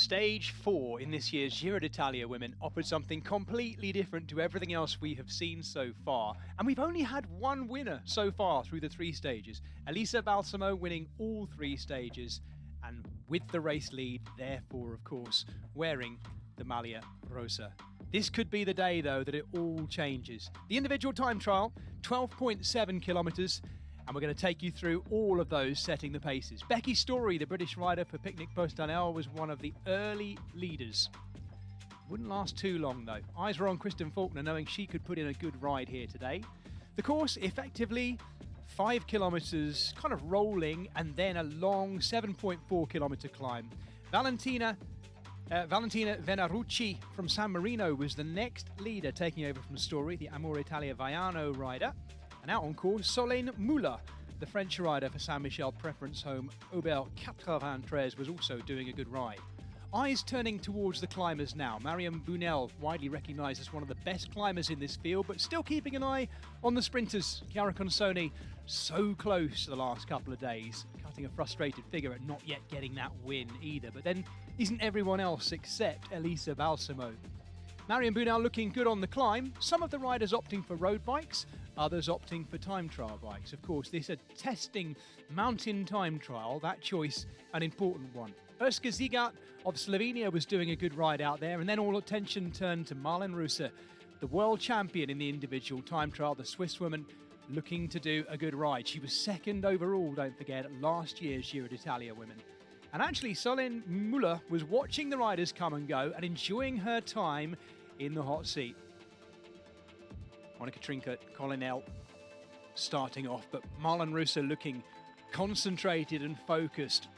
Stage 4 in this year's Giro d'Italia women offered something completely different to everything else we have seen so far. And we've only had one winner so far through the 3 stages. Elisa Balsamo winning all 3 stages and with the race lead, therefore, of course, wearing the Marlen Reusser. This could be the day, though, that it all changes. The individual time trial, 12.7 kilometres, and we're going to take you through all of those setting the paces. Becky Story, the British rider for Picnic Post-Danel, was one of the early leaders. Wouldn't last too long, though. Eyes were on Kristen Faulkner, knowing she could put in a good ride here today. The course, effectively, 5 kilometres, kind of rolling, and then a long 7.4 kilometre climb. Valentina Venarucci from San Marino was the next leader, taking over from Story, the Amore Italia Vaiano rider. And out on course, Solène Moula, the French rider for Saint Michel Preference Home Aubert 93, was also doing a good ride. Eyes turning towards the climbers now. Mariam Bunel, widely recognised as one of the best climbers in this field, but still keeping an eye on the sprinters. Chiara Consoni, so close the last couple of days, cutting a frustrated figure at not yet getting that win either. But then isn't everyone else except Elisa Balsamo? Mariam Bunel looking good on the climb. Some of the riders opting for road bikes, others opting for time trial bikes. Of course, this is a testing mountain time trial, that choice an important one. Jusqu'à of Slovenia was doing a good ride out there, and then all attention turned to Marlen Reusser, the world champion in the individual time trial, the Swiss woman looking to do a good ride. She was second overall, don't forget, at last year's Giro d'Italia women. And actually, Solène Moula was watching the riders come and go and enjoying her time in the hot seat. Monica Trinket, Colonel starting off, but Marlen Reusser looking concentrated and focused.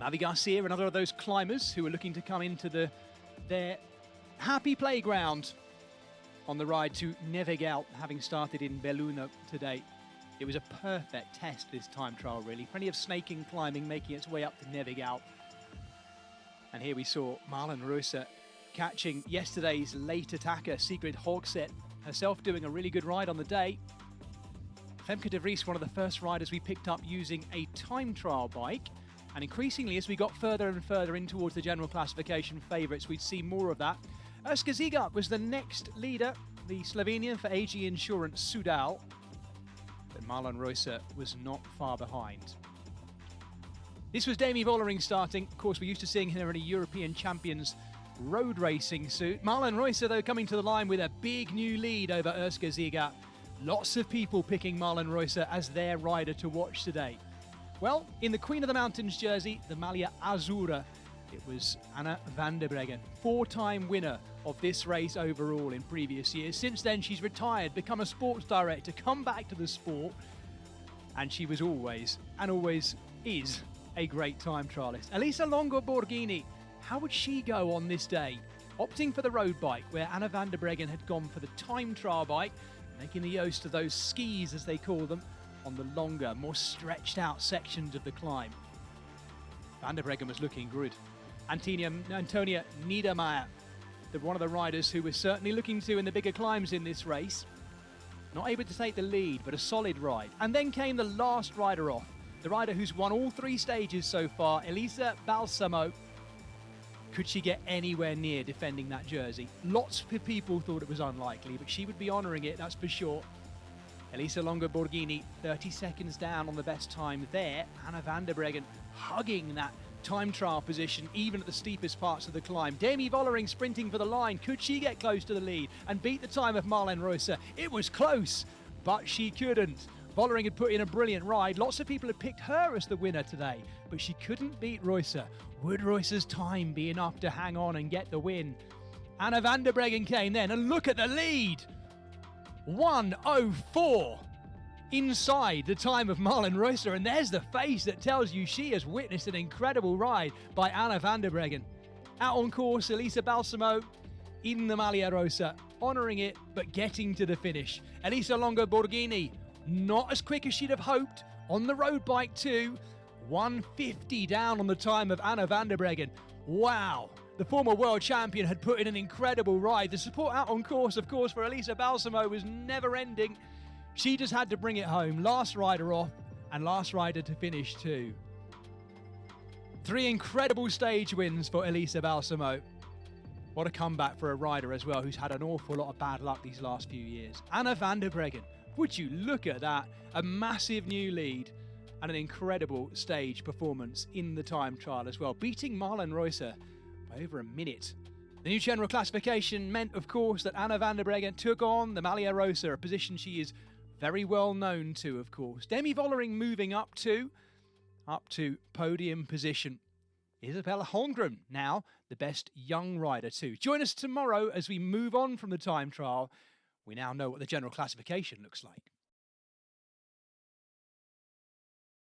Mavi Garcia, another of those climbers who are looking to come into their happy playground on the ride to Nevegal, having started in Belluno today. It was a perfect test, this time trial, really. Plenty of snaking climbing making its way up to Nevegal. And here we saw Marlen Reusser catching yesterday's late attacker, Sigrid Hogsett, herself doing a really good ride on the day. Femke de Vries, one of the first riders we picked up using a time trial bike. And increasingly, as we got further and further in towards the general classification favourites, we'd see more of that. Jusqu'à was the next leader, the Slovenian for AG Insurance Sudal. But Marlen Reusser was not far behind. This was Demi Vollering starting. Of course, we're used to seeing her in a European Champions road racing suit. Marlen Reusser, though, coming to the line with a big new lead over Jusqu'à. Lots of people picking Marlen Reusser as their rider to watch today. Well, in the Queen of the Mountains jersey, the Maglia Azzurra, it was Anna van der Breggen, 4-time winner of this race overall in previous years. Since then, she's retired, become a sports director, come back to the sport, and she was always, and always is, a great time trialist. Elisa Borghini, how would she go on this day? Opting for the road bike, where Anna van der Breggen had gone for the time trial bike, making the most of those skis, as they call them, on the longer, more stretched out sections of the climb. Van der Breggen was looking good. Antonia Niedermeyer, one of the riders who was certainly looking to in the bigger climbs in this race. Not able to take the lead, but a solid ride. And then came the last rider off, the rider who's won all 3 stages so far, Elisa Balsamo. Could she get anywhere near defending that jersey? Lots of people thought it was unlikely, but she would be honouring it, that's for sure. Elisa Borghini, 30 seconds down on the best time there. Anna van der Breggen hugging that time trial position, even at the steepest parts of the climb. Demi Vollering sprinting for the line. Could she get close to the lead and beat the time of Marlen Reusser? It was close, but she couldn't. Vollering had put in a brilliant ride. Lots of people had picked her as the winner today, but she couldn't beat Reusser. Would Reusser's time be enough to hang on and get the win? Anna van der Breggen came then, and look at the lead! 1:04 inside the time of Marlen Reusser, and there's the face that tells you she has witnessed an incredible ride by Anna van der Breggen. Out on course, Elisa Balsamo in the Marlen Reusser, honouring it but getting to the finish. Elisa Borghini, not as quick as she'd have hoped, on the road bike too. 1:50 down on the time of Anna van der Breggen. Wow! The former world champion had put in an incredible ride. The support out on course, of course, for Elisa Balsamo was never ending. She just had to bring it home. Last rider off, and last rider to finish too. 3 incredible stage wins for Elisa Balsamo. What a comeback for a rider as well, who's had an awful lot of bad luck these last few years. Anna van der Breggen, would you look at that? A massive new lead and an incredible stage performance in the time trial as well, beating Marlen Reusser by over a minute. The new general classification meant, of course, that Anna van der Breggen took on the Marlen Reusser, a position she is very well known to, of course. Demi Vollering moving up to podium position. Isabella Holmgren now the best young rider too. Join us tomorrow as we move on from the time trial. We now know what the general classification looks like.